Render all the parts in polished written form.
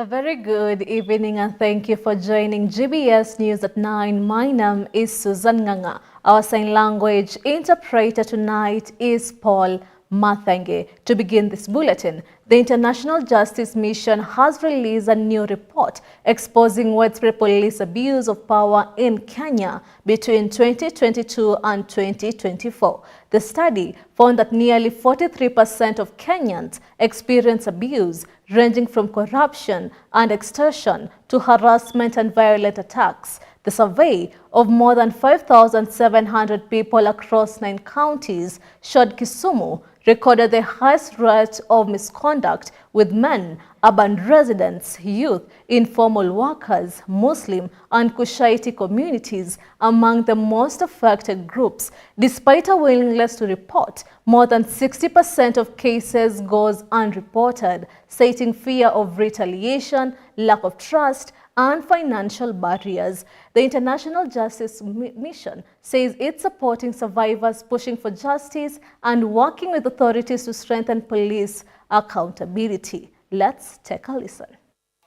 very good evening and thank you for joining GBS News at 9. My name is Susan Nganga. Our sign language interpreter tonight is Paul Mathange. To begin this bulletin, the International Justice Mission has released a new report exposing widespread police abuse of power in Kenya between 2022 and 2024. The study found that nearly 43% of Kenyans experience abuse, ranging from corruption and extortion to harassment and violent attacks. The survey of more than 5,700 people across 9 counties showed Kisumu recorded the highest rate of misconduct, with men, urban residents, youth, informal workers, Muslim and Kushaiti communities among the most affected groups. Despite a willingness to report, more than 60% of cases goes unreported, citing fear of retaliation, lack of trust, and financial barriers. The International Justice Mission says it's supporting survivors pushing for justice and working with authorities to strengthen police accountability. Let's take a listen.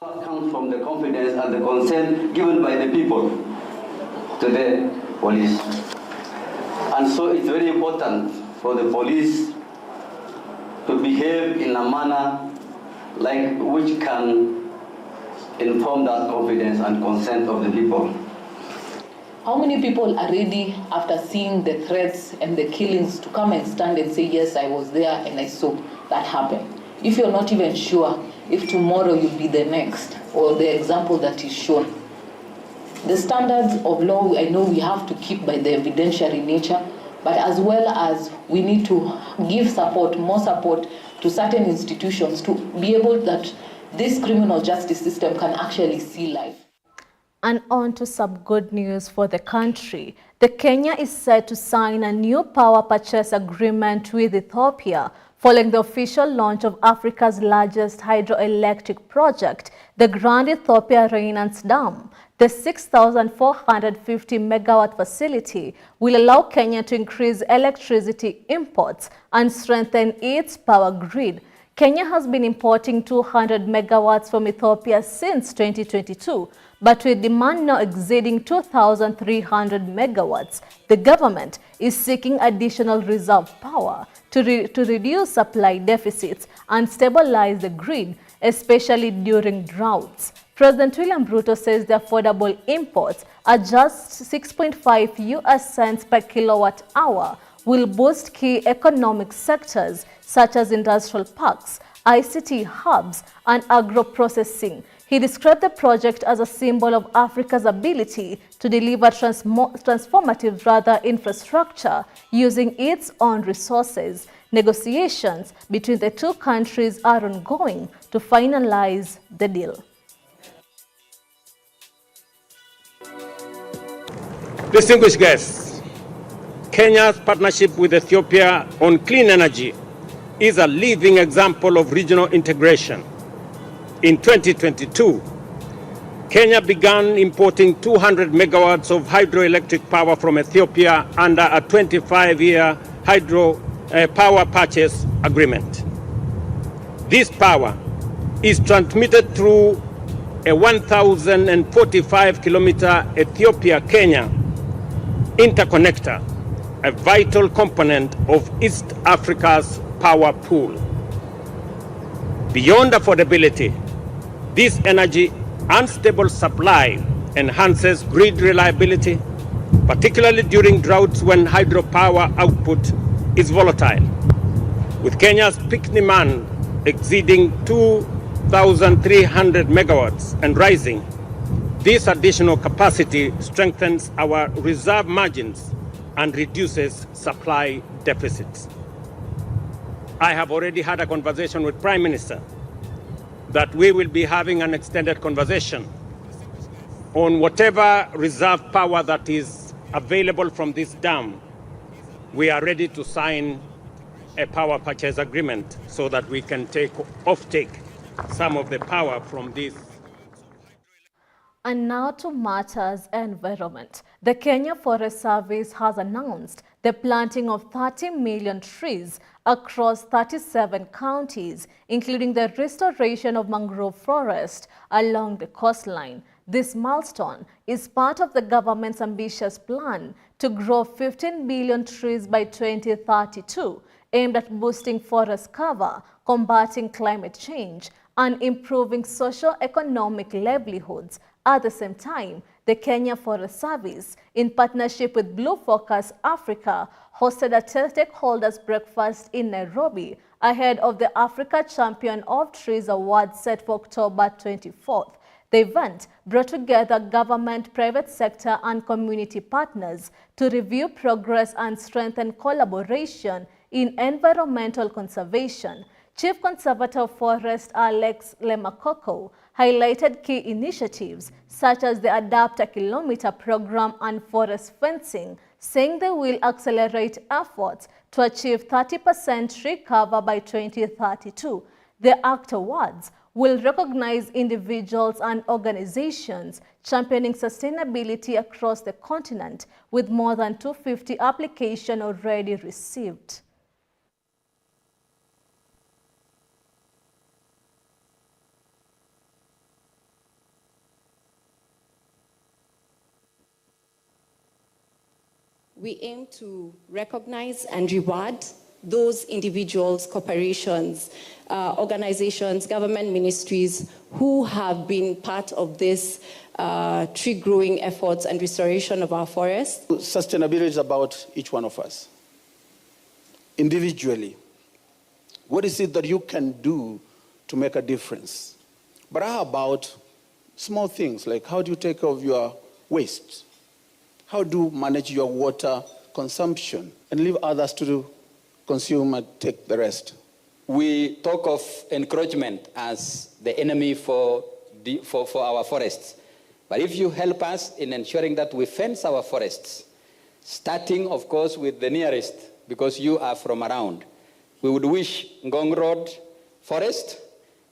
Comes from the confidence and the consent given by the people to the police. And so it's very important for the police to behave in a manner which can inform that confidence and consent of the people. How many people are ready, after seeing the threats and the killings, to come and stand and say, yes, I was there and I saw that happen? If you're not even sure if tomorrow you'll be the next, or the example that is shown. The standards of law, I know we have to keep by the evidentiary nature, but as well as we need to give support, more support to certain institutions to be able that this criminal justice system can actually see life. And on to some good news for the country. The Kenya is set to sign a new power purchase agreement with Ethiopia following the official launch of Africa's largest hydroelectric project, the Grand Ethiopia Renaissance Dam. The 6,450 megawatt facility will allow Kenya to increase electricity imports and strengthen its power grid. Kenya has been importing 200 megawatts from Ethiopia since 2022, but with demand now exceeding 2,300 megawatts, the government is seeking additional reserve power to reduce supply deficits and stabilize the grid, especially during droughts. President William Ruto says the affordable imports at just 6.5 US cents per kilowatt hour will boost key economic sectors such as industrial parks, ICT hubs, and agro-processing. He described the project as a symbol of Africa's ability to deliver transformative infrastructure using its own resources. Negotiations between the two countries are ongoing to finalize the deal. Distinguished guests, Kenya's partnership with Ethiopia on clean energy is a living example of regional integration. In 2022, Kenya began importing 200 megawatts of hydroelectric power from Ethiopia under a 25-year hydro power purchase agreement. This power is transmitted through a 1,045-kilometer Ethiopia-Kenya interconnector, a vital component of East Africa's power pool. Beyond affordability, this energy unstable supply enhances grid reliability, particularly during droughts when hydropower output is volatile. With Kenya's peak demand exceeding 2,300 megawatts and rising, this additional capacity strengthens our reserve margins and reduces supply deficits. I have already had a conversation with Prime Minister that we will be having an extended conversation on whatever reserve power that is available from this dam. We are ready to sign a power purchase agreement so that we can take some of the power from this. And now to matters environment. The Kenya Forest Service has announced the planting of 30 million trees across 37 counties, including the restoration of mangrove forest along the coastline. This milestone is part of the government's ambitious plan to grow 15 million trees by 2032, aimed at boosting forest cover, combating climate change, and improving socio-economic livelihoods. At the same time, the Kenya Forest Service, in partnership with Blue Focus Africa, hosted a stakeholders breakfast in Nairobi ahead of the Africa Champion of Trees Award set for October 24th. The event brought together government, private sector, and community partners to review progress and strengthen collaboration in environmental conservation. Chief Conservator of Forest Alex Lemakoko highlighted key initiatives such as the Adapt a Kilometer program and forest fencing, saying they will accelerate efforts to achieve 30% tree cover by 2032. The ACT Awards will recognize individuals and organizations championing sustainability across the continent, with more than 250 applications already received. We aim to recognize and reward those individuals, corporations, organizations, government ministries who have been part of this tree growing efforts and restoration of our forests. Sustainability is about each one of us. Individually, what is it that you can do to make a difference? But how about small things like how do you take care of your waste? How do you manage your water consumption and leave others to consume and take the rest? We talk of encroachment as the enemy for our forests. But if you help us in ensuring that we fence our forests, starting, of course, with the nearest, because you are from around, we would wish Ngong Road Forest.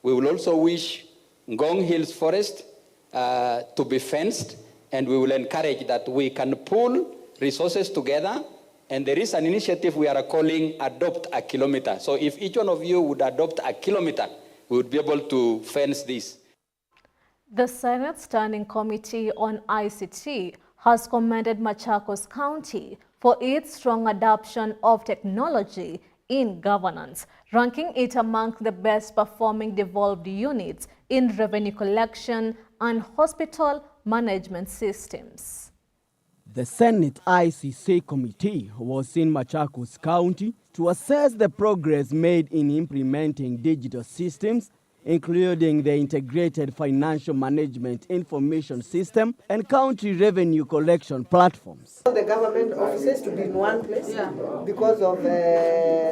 We will also wish Ngong Hills Forest to be fenced, and we will encourage that we can pool resources together. And there is an initiative we are calling Adopt a Kilometer. So if each one of you would adopt a kilometer, we would be able to fence this. The Senate Standing Committee on ICT has commended Machakos County for its strong adoption of technology in governance, ranking it among the best performing devolved units in revenue collection and hospital management systems. The Senate ICC Committee was in Machakos County to assess the progress made in implementing digital systems, including the Integrated Financial Management Information System and County Revenue Collection Platforms. The government offices to be in one place because of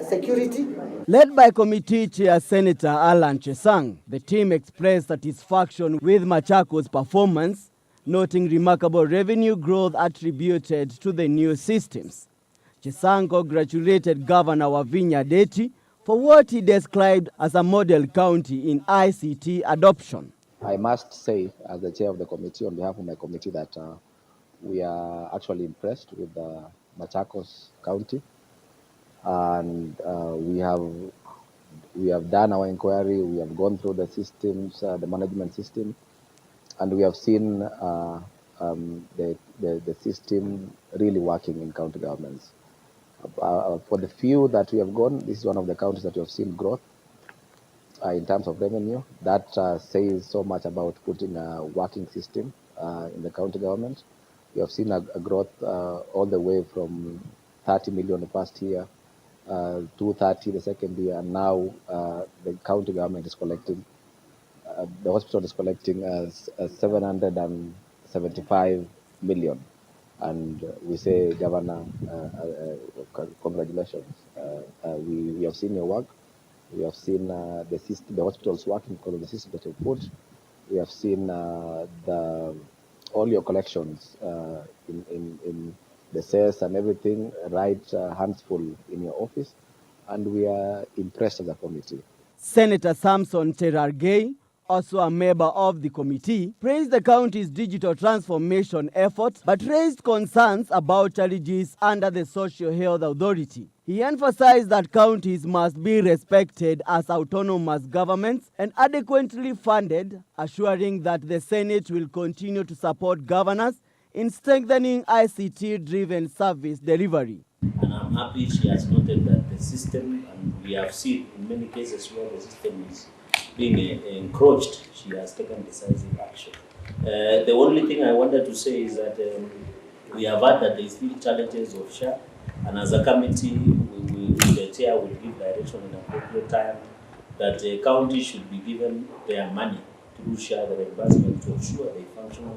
security. Led by Committee Chair Senator Alan Chesang, the team expressed satisfaction with Machakos' performance, noting remarkable revenue growth attributed to the new systems. Chesang congratulated Governor Wavinya Deti for what he described as a model county in ICT adoption. I must say, as the chair of the committee, on behalf of my committee, that we are actually impressed with Machakos County, and we have done our inquiry. We have gone through the systems, the management system, and we have seen the system really working in county governments. For the few that we have gone, this is one of the counties that we have seen growth in terms of revenue. That says so much about putting a working system in the county government. We have seen a growth all the way from 30 million the first year, 230 the second year, and now the county government is collecting, the hospital is collecting 775 million. And we say, Governor, congratulations. We have seen your work. We have seen the system, the hospitals working because of the system that you put. We have seen all your collections in the sales and everything, right hands full in your office. And we are impressed as a committee. Senator Samson Cherargei also a member of the committee, praised the county's digital transformation efforts but raised concerns about challenges under the Social Health Authority. He emphasized that counties must be respected as autonomous governments and adequately funded, assuring that the Senate will continue to support governors in strengthening ICT-driven service delivery. And I'm happy she has noted that the system, and we have seen in many cases where the system is being encroached, she has taken decisive action. The only thing I wanted to say is that we have heard that there is still challenges of share, and as a committee, the chair will give direction in appropriate time that the county should be given their money through share the reimbursement to ensure they function.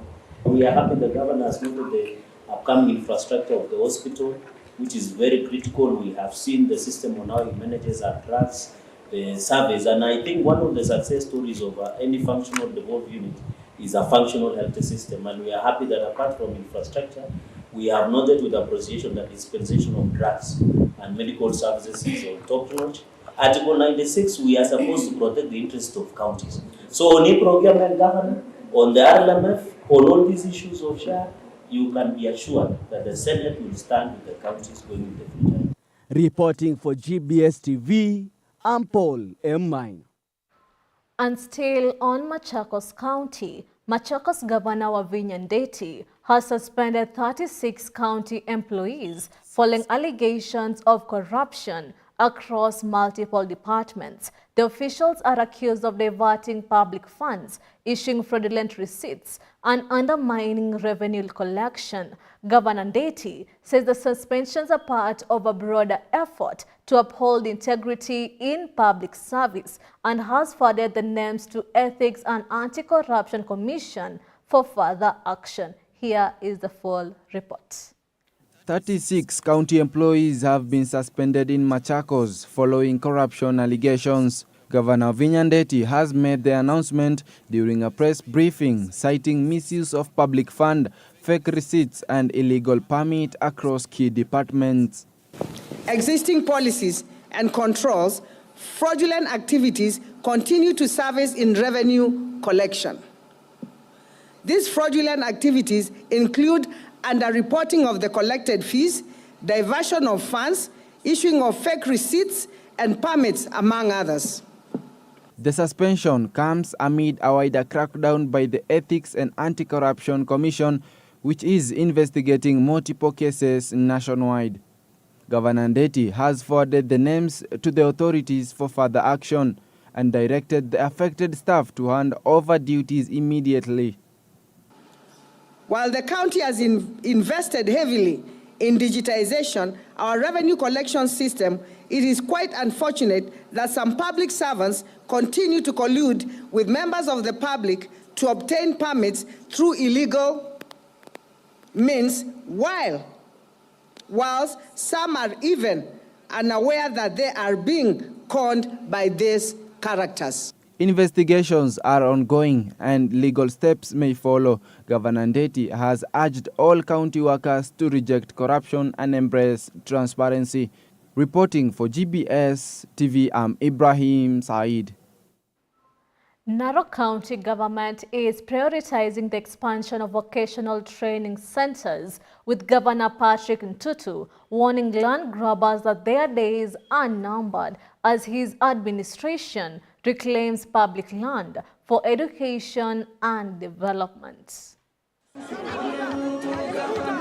We are happy the governor has noted the upcoming infrastructure of the hospital, which is very critical. We have seen the system on how it manages our drugs, the surveys, and I think one of the success stories of any functional devolved unit is a functional health system, and we are happy that apart from infrastructure, we have noted with appreciation that dispensation of drugs and medical services is on top notch. Article 96, we are supposed to protect the interest of counties. So on e-procurement governor, on the RLMF, on all these issues of share, you can be assured that the Senate will stand with the counties going in the future. Reporting for GBS TV, I'm Paul M. And still on Machakos County, Machakos Governor Wavinya Ndeti has suspended 36 county employees following allegations of corruption across multiple departments. The officials are accused of diverting public funds, issuing fraudulent receipts, and undermining revenue collection. Governor Ndeti says the suspensions are part of a broader effort to uphold integrity in public service and has forwarded the names to Ethics and Anti-Corruption Commission for further action. Here is the full report. 36 county employees have been suspended in Machakos following corruption allegations. Governor Wavinya Ndeti has made the announcement during a press briefing citing misuse of public fund, fake receipts and illegal permit across key departments. Existing policies and controls, fraudulent activities continue to surface in revenue collection. These fraudulent activities include underreporting of the collected fees, diversion of funds, issuing of fake receipts and permits, among others. The suspension comes amid a wider crackdown by the Ethics and Anti-Corruption Commission, which is investigating multiple cases nationwide. Governor Ndeti has forwarded the names to the authorities for further action and directed the affected staff to hand over duties immediately. While the county has invested heavily in digitization, our revenue collection system, it is quite unfortunate that some public servants continue to collude with members of the public to obtain permits through illegal means, whilst some are even unaware that they are being conned by these characters. Investigations are ongoing and legal steps may follow. Governor Ndeti has urged all county workers to reject corruption and embrace transparency. Reporting for GBS TV, I'm Ibrahim Said. Narok County government is prioritizing the expansion of vocational training centers, with Governor Patrick Ntutu warning land grabbers that their days are numbered as his administration reclaims public land for education and development.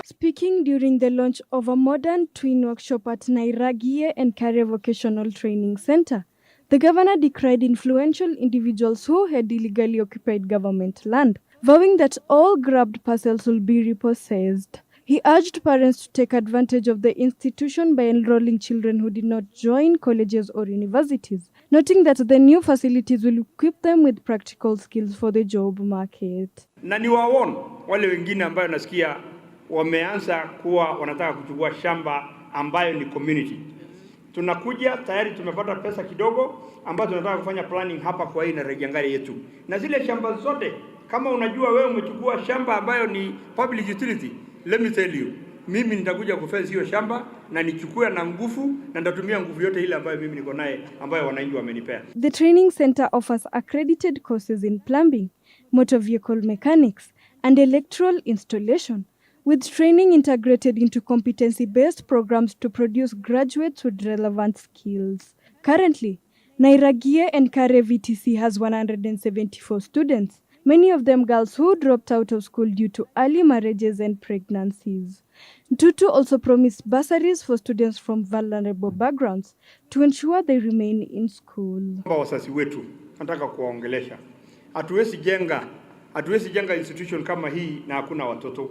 Speaking during the launch of a modern twin workshop at Nairagie and Career Vocational Training Center, the governor decried influential individuals who had illegally occupied government land, vowing that all grabbed parcels will be repossessed. He urged parents to take advantage of the institution by enrolling children who did not join colleges or universities, noting that the new facilities will equip them with practical skills for the job market. Na niwaone wale wengine ambayo nasikia wameanza kuwa wanataka kuchukua shamba ambayo ni community. Tunakuja tayari tumepata pesa kidogo ambazo tunataka kufanya planning hapa kwa hii na Rejangari yetu. Na zile shamba zote, kama unajua wewe umechukua shamba ambayo ni public utility, let me tell you, mimi nitakuja kufence hiyo shamba na nichukue na nguvu, na nitatumia nguvu yote ile ambayo mimi niko naye, ambayo wananchi wamenipea. The training center offers accredited courses in plumbing, motor vehicle mechanics, and electrical installation, with training integrated into competency-based programs to produce graduates with relevant skills. Currently, Nairagie and Kare VTC has 174 students, many of them girls who dropped out of school due to early marriages and pregnancies. Ntutu also promised bursaries for students from vulnerable backgrounds to ensure they remain in school. Wasasi wetu nataka kuwaongelesha. Hatuwezi jenga institution kama hii na hakuna watoto.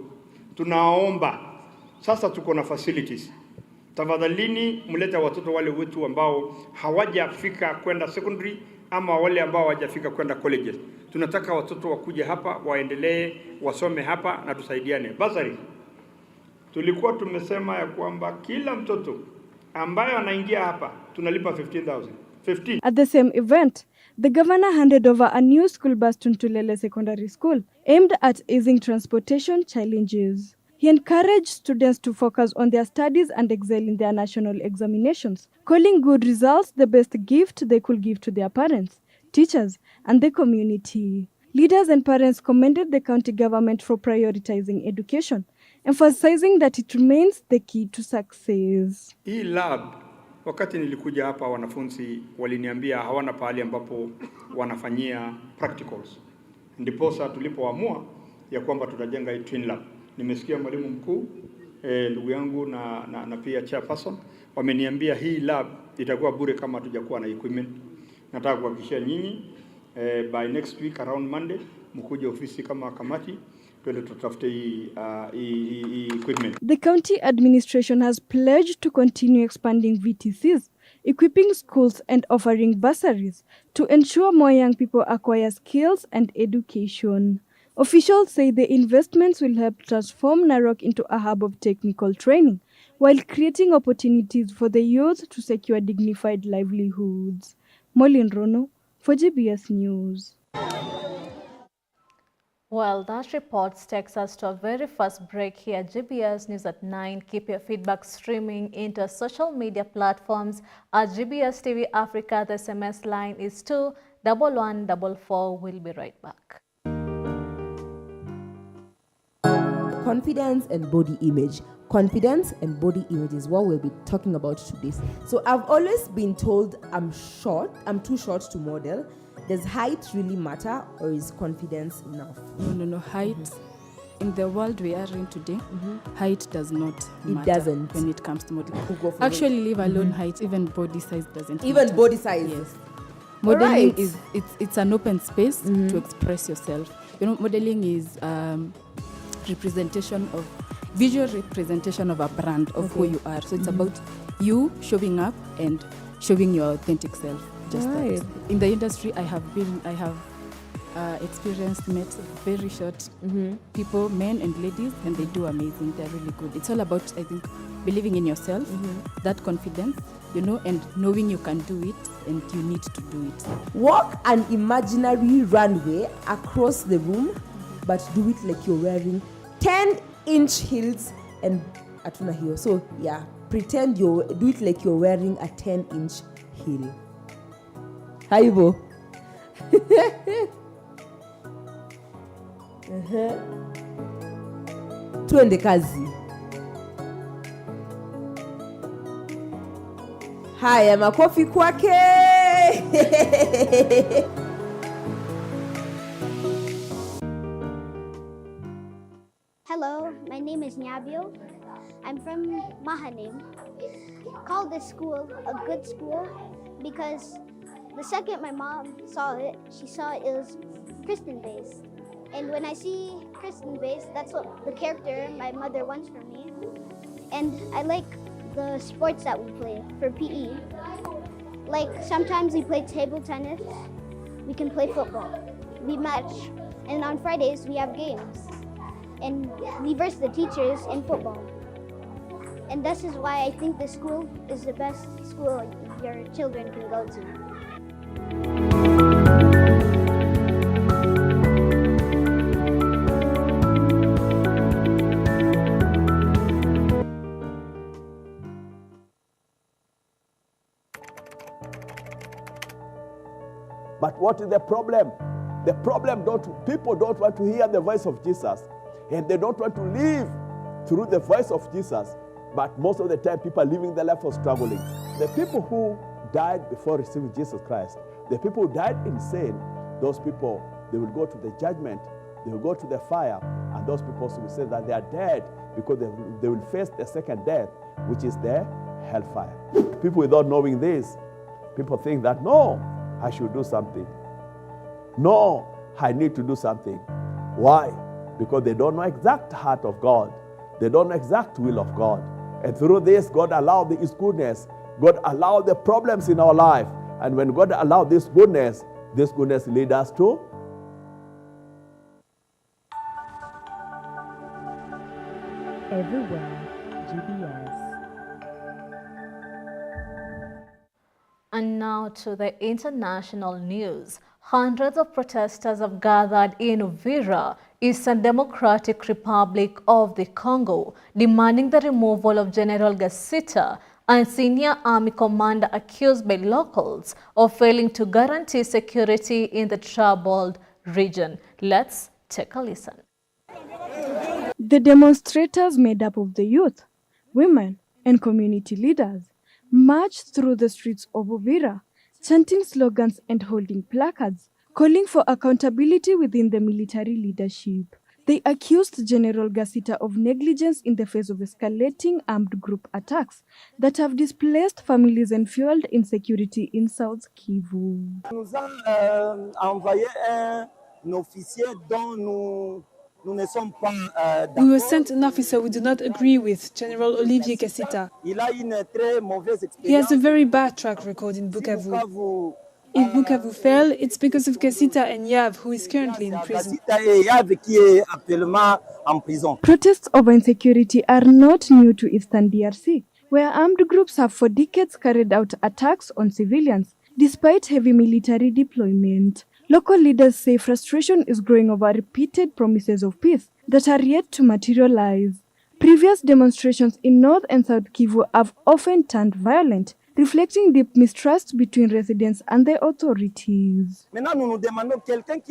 Tunaomba sasa, tuko na facilities. Tafadhalini mlete watoto wale wetu ambao hawajafika kwenda secondary ama wale ambao hawajafika kwenda colleges. Tunataka watoto wakuje hapa, waendelee wasome hapa na tusaidiane. Basari, tulikuwa tumesema ya kwamba kila mtoto ambaye anaingia hapa tunalipa 15,000. 15. At the same event, the governor handed over a new school bus to Ntulele Secondary School aimed at easing transportation challenges. He encouraged students to focus on their studies and excel in their national examinations, calling good results the best gift they could give to their parents, teachers, and the community. Leaders and parents commended the county government for prioritizing education, emphasizing that it remains the key to success. Hii lab, wakati nilikuja hapa, wanafunzi waliniambia hawana pahali ambapo wanafanyia practicals. Ndiposa tulipoamua ya kwamba tutajenga hii twin lab. Nimesikia mwalimu mkuu, ndugu yangu na pia chairperson wameniambia hii lab itakuwa bure kama hatujakuwa na equipment. Nataka kuhakikishia nyinyi by next week around Monday mkuje ofisi kama kamati twende tutafute hii equipment. The county administration has pledged to continue expanding VTCs, equipping schools and offering bursaries to ensure more young people acquire skills and education. Officials say the investments will help transform Narok into a hub of technical training, while creating opportunities for the youth to secure dignified livelihoods. Molin Rono for GBS News. Well, that report takes us to a very first break here. GBS News at 9. Keep your feedback streaming into social media platforms at GBS TV Africa. The SMS line is 21144. We'll be right back. Confidence and body image. Confidence and body image is what we'll be talking about today. So I've always been told I'm too short to model. Does height really matter, or is confidence enough? No. Height, in the world we are in today, height does not matter. It doesn't. When it comes to modeling. Actually, leave alone height, even body size doesn't Even matter. body size? Yes. Modeling Right. it's an open space to express yourself. You know, modeling is visual representation of a brand of who you are. So it's about you showing up and showing your authentic self. Just that. In the industry, I have experienced, met very short people, men and ladies, and they do amazing. They're really good. It's all about, I think, believing in yourself, that confidence, you know, and knowing you can do it and you need to do it. Walk an imaginary runway across the room, but do it like you're wearing 10-inch heels and atuna heel. So yeah, pretend do it like you're wearing a 10-inch heel. Haibo. Tuende kazi. Haya, makofi kwake. Hello, my name is Nyabio. I'm from Mahanim. Called this school a good school because the second my mom saw it, she saw it was Christian-based. And when I see Christian-based, that's what the character my mother wants for me. And I like the sports that we play for PE. Like sometimes we play table tennis, we can play football, we match. And on Fridays we have games. And we verse the teachers in football. And this is why I think the school is the best school your children can go to. what is the problem? The problem, people don't want to hear the voice of Jesus, and they don't want to live through the voice of Jesus. But most of the time, people are living their life of struggling. The people who died before receiving Jesus Christ, the people who died in sin, those people, they will go to the judgment, they will go to the fire, and those people will say that they are dead because they will face the second death, which is the hellfire. People without knowing this, people think that, no, I should do something. No, I need to do something. Why? Because they don't know exact heart of God. They don't know exact will of God. And through this, God allowed His goodness. God allowed the problems in our life. And when God allowed this goodness leads us to everywhere GBS. And now to the international news. Hundreds of protesters have gathered in Uvira, Eastern Democratic Republic of the Congo, demanding the removal of General Gasita, a senior army commander accused by locals of failing to guarantee security in the troubled region. Let's take a listen. The demonstrators, made up of the youth, women, and community leaders, marched through the streets of Uvira, chanting slogans and holding placards, calling for accountability within the military leadership. They accused General Gasita of negligence in the face of escalating armed group attacks that have displaced families and fueled insecurity in South Kivu. Nous a envoyé un officier dont nous ne sommes pas We were sent an officer we do not agree with, General Olivier Gasita. Il a une très mauvaise expérience. He has a very bad track record in Bukavu. If Bukavu fell, it's because of Gasita and Yav, who is currently in prison. Protests over insecurity are not new to Eastern DRC, where armed groups have for decades carried out attacks on civilians, despite heavy military deployment. Local leaders say frustration is growing over repeated promises of peace that are yet to materialize. Previous demonstrations in North and South Kivu have often turned violent, reflecting deep mistrust between residents and the authorities.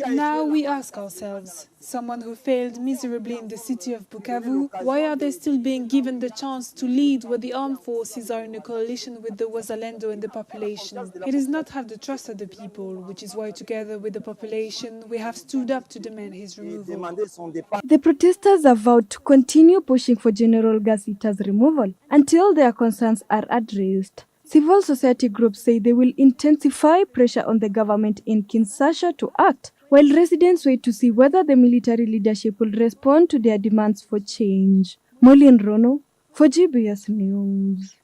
Now we ask ourselves, someone who failed miserably in the city of Bukavu, why are they still being given the chance to lead where the armed forces are in a coalition with the Wazalendo and the population? He does not have the trust of the people, which is why together with the population, we have stood up to demand his removal. The protesters have vowed to continue pushing for General Gasita's removal until their concerns are addressed. Civil society groups say they will intensify pressure on the government in Kinshasa to act, while residents wait to see whether the military leadership will respond to their demands for change. Molin Rono for GBS News.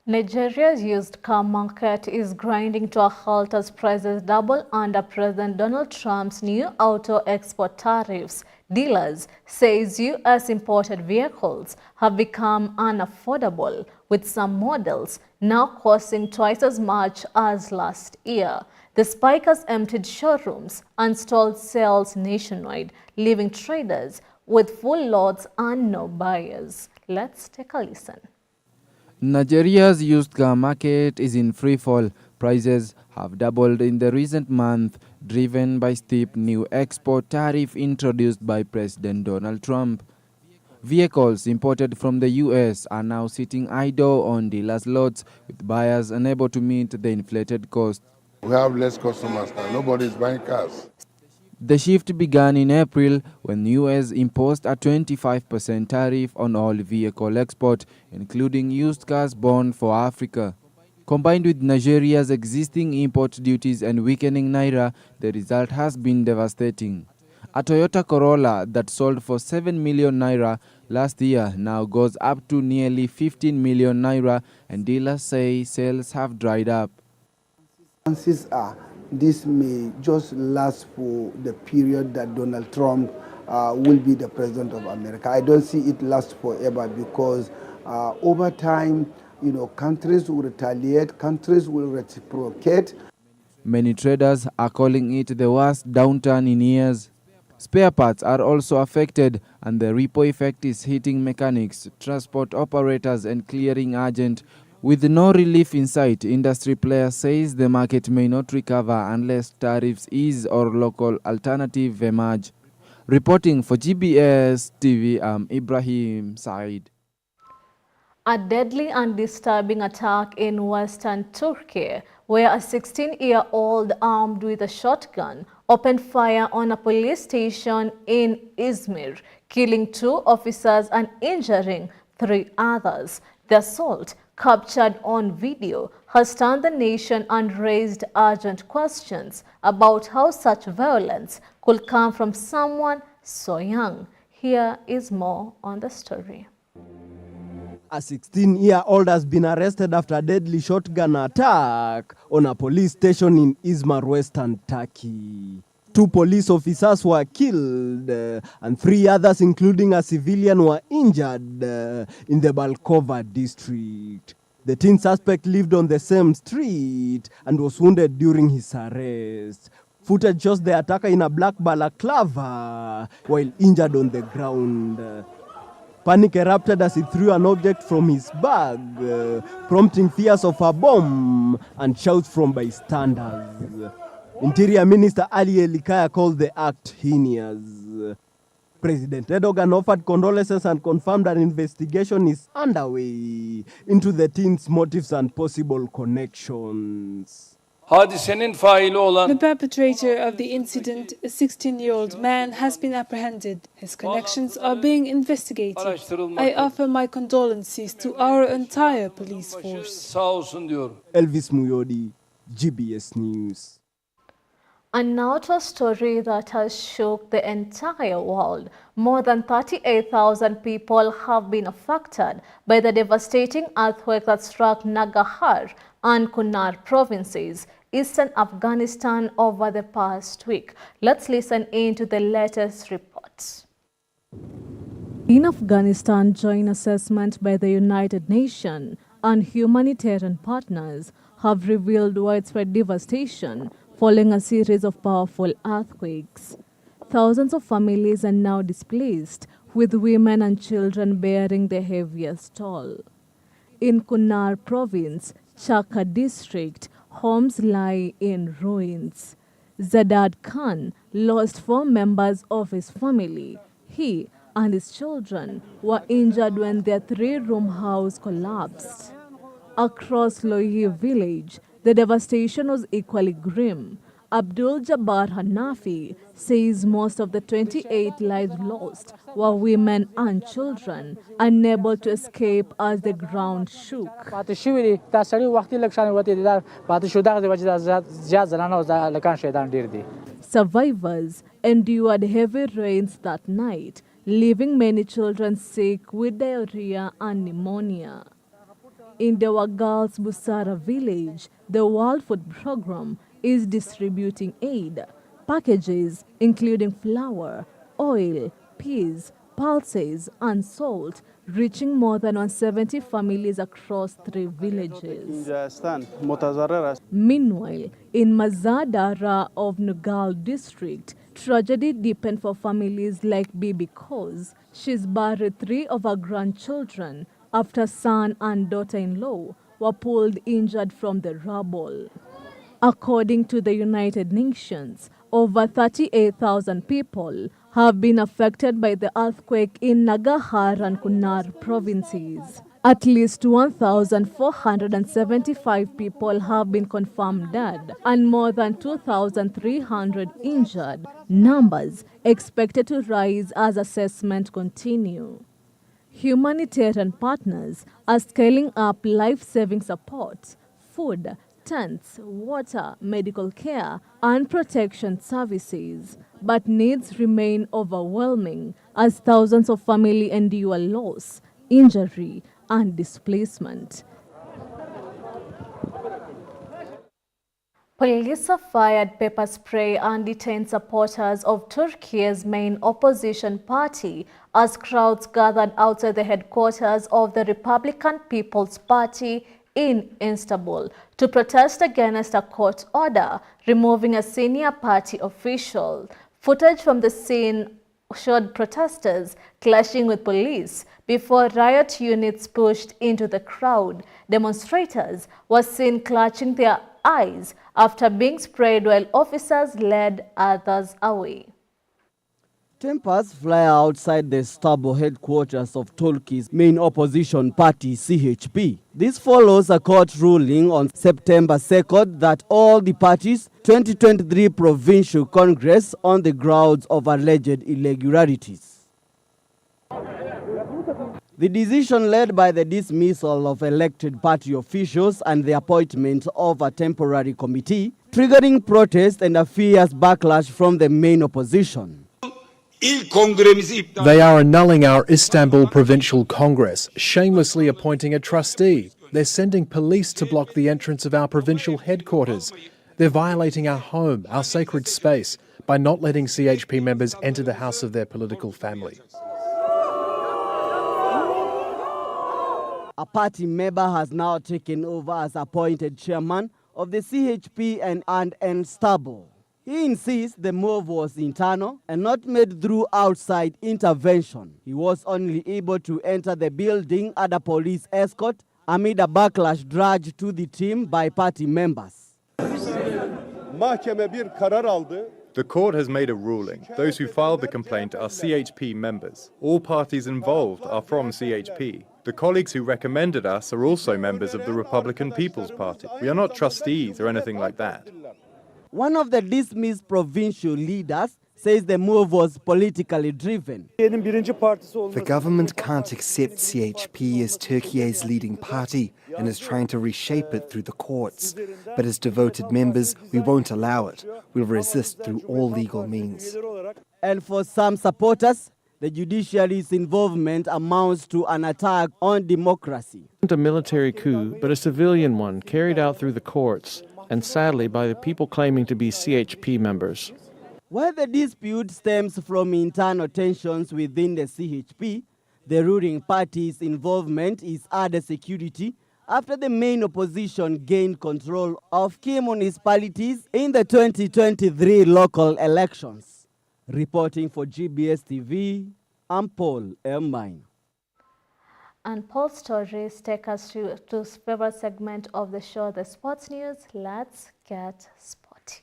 Nigeria's used car market is grinding to a halt as prices double under President Donald Trump's new auto export tariffs. Dealers says U.S. imported vehicles have become unaffordable, with some models now costing twice as much as last year. The spike has emptied showrooms and stalled sales nationwide, leaving traders with full lots and no buyers. Let's take a listen. Nigeria's used car market is in free fall. Prices have doubled in the recent month, driven by steep new export tariff introduced by President Donald Trump. Vehicles imported from the U.S. are now sitting idle on dealers' lots, with buyers unable to meet the inflated cost. We have less customers now. Nobody is buying cars. The shift began in April when U.S. imposed a 25% tariff on all vehicle export, including used cars born for Africa. Combined with Nigeria's existing import duties and weakening Naira, the result has been devastating. A Toyota Corolla that sold for 7 million Naira last year now goes up to nearly 15 million Naira, and dealers say sales have dried up. Chances are this may just last for the period that Donald Trump will be the president of America. I don't see it last forever because over time, countries will retaliate, countries will reciprocate. Many traders are calling it the worst downturn in years. Spare parts are also affected, and the repo effect is hitting mechanics, transport operators, and clearing agents, With no relief in sight, industry player says the market may not recover unless tariffs ease or local alternative emerge. Reporting for GBS TV, I'm Ibrahim Said. A deadly and disturbing attack in western Turkey, where a 16-year-old armed with a shotgun opened fire on a police station in Izmir, killing 2 officers and injuring 3 others. The assault, captured on video, has stunned the nation and raised urgent questions about how such violence could come from someone so young. Here is more on the story. A 16-year-old has been arrested after a deadly shotgun attack on a police station in Izmir, western Turkey. 2 police officers were killed and 3 others, including a civilian, were injured in the Balkova district. The teen suspect lived on the same street and was wounded during his arrest. Footage shows the attacker in a black balaclava while injured on the ground. Panic erupted as he threw an object from his bag, prompting fears of a bomb and shouts from bystanders. Interior Minister Ali Elikaya called the act heinous. President Erdogan offered condolences and confirmed an investigation is underway into the teen's motives and possible connections. The perpetrator of the incident, a 16-year-old man, has been apprehended. His connections are being investigated. I offer my condolences to our entire police force. Elvis Muyodi, GBS News. And now to a story that has shook the entire world. More than 38,000 people have been affected by the devastating earthquake that struck Nangarhar and Kunar provinces, eastern Afghanistan, over the past week. Let's listen in to the latest reports. In Afghanistan, joint assessment by the United Nations and humanitarian partners have revealed widespread devastation following a series of powerful earthquakes. Thousands of families are now displaced, with women and children bearing the heaviest toll. In Kunar province, Chaka district, homes lie in ruins. Zadad Khan lost 4 members of his family. He and his children were injured when their 3-room house collapsed. Across Loyi village, the devastation was equally grim. Abdul Jabbar Hanafi says most of the 28 lives lost were women and children, unable to escape as the ground shook. Survivors endured heavy rains that night, leaving many children sick with diarrhea and pneumonia. In the Wagals Busara village, the World Food Programme is distributing aid, packages including flour, oil, peas, pulses, and salt, reaching more than 170 families across 3 villages. Meanwhile, in Mazadara of Nugal district, tragedy deepened for families like Bibi Koz. She's buried 3 of her grandchildren after son and daughter-in-law were pulled injured from the rubble. According to the United Nations, over 38,000 people have been affected by the earthquake in Nangarhar and Kunar provinces. At least 1,475 people have been confirmed dead and more than 2,300 injured, numbers expected to rise as assessments continue. Humanitarian partners are scaling up life-saving support, food, tents, water, medical care, and protection services. But needs remain overwhelming as thousands of families endure loss, injury, and displacement. Police have fired pepper spray and detained supporters of Turkey's main opposition party as crowds gathered outside the headquarters of the Republican People's Party in Istanbul to protest against a court order removing a senior party official. Footage from the scene showed protesters clashing with police before riot units pushed into the crowd. Demonstrators were seen clutching their eyes after being sprayed while officers led others away. Tempers fly outside the stable headquarters of Turkey's main opposition party, CHP. This follows a court ruling on September 2nd that all the party's 2023 provincial congress on the grounds of alleged irregularities. The decision led by the dismissal of elected party officials and the appointment of a temporary committee, triggering protest and a fierce backlash from the main opposition. They are annulling our Istanbul Provincial Congress, shamelessly appointing a trustee. They're sending police to block the entrance of our provincial headquarters. They're violating our home, our sacred space, by not letting CHP members enter the house of their political family. A party member has now taken over as appointed chairman of the CHP and Istanbul. He insists the move was internal and not made through outside intervention. He was only able to enter the building under police escort amid a backlash dragged to the team by party members. The court has made a ruling. Those who filed the complaint are CHP members. All parties involved are from CHP. The colleagues who recommended us are also members of the Republican People's Party. We are not trustees or anything like that. One of the dismissed provincial leaders says the move was politically driven. The government can't accept CHP as Turkey's leading party and is trying to reshape it through the courts. But as devoted members, we won't allow it. We'll resist through all legal means. And for some supporters, the judiciary's involvement amounts to an attack on democracy. A military coup, but a civilian one carried out through the courts, and sadly by the people claiming to be CHP members. While the dispute stems from internal tensions within the CHP, the ruling party's involvement is added security after the main opposition gained control of key municipalities in the 2023 local elections. Reporting for GBS TV, I'm Paul Ermine. And Paul's stories take us to his favorite segment of the show, the sports news. Let's get sporty.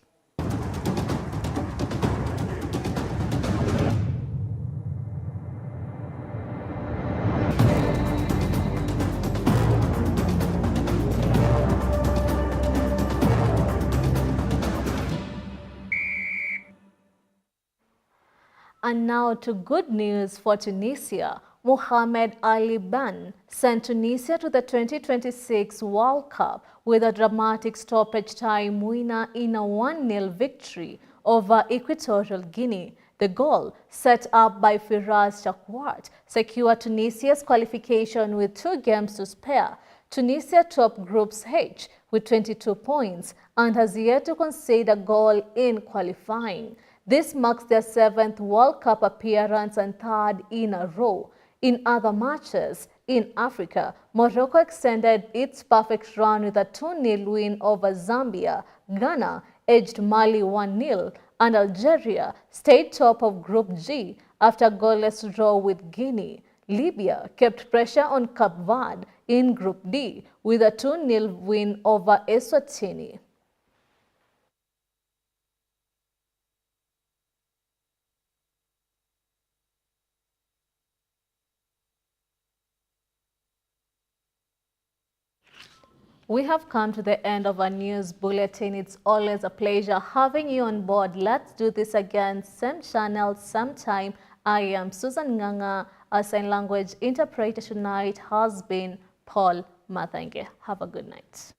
And now to good news for Tunisia. Mohamed Ali Ban sent Tunisia to the 2026 World Cup with a dramatic stoppage time winner in a 1-0 victory over Equatorial Guinea. The goal, set up by Firas Chakwat, secured Tunisia's qualification with 2 games to spare. Tunisia topped Group H with 22 points and has yet to concede a goal in qualifying. This marks their 7th World Cup appearance and 3rd in a row. In other matches in Africa, Morocco extended its perfect run with a 2-0 win over Zambia. Ghana edged Mali 1-0, and Algeria stayed top of Group G after a goalless draw with Guinea. Libya kept pressure on Cape Verde in Group D with a 2-0 win over Eswatini. We have come to the end of our news bulletin. It's always a pleasure having you on board. Let's do this again, same channel, same time. I am Susan Nganga. Our sign language interpreter tonight has been Paul Mathange. Have a good night.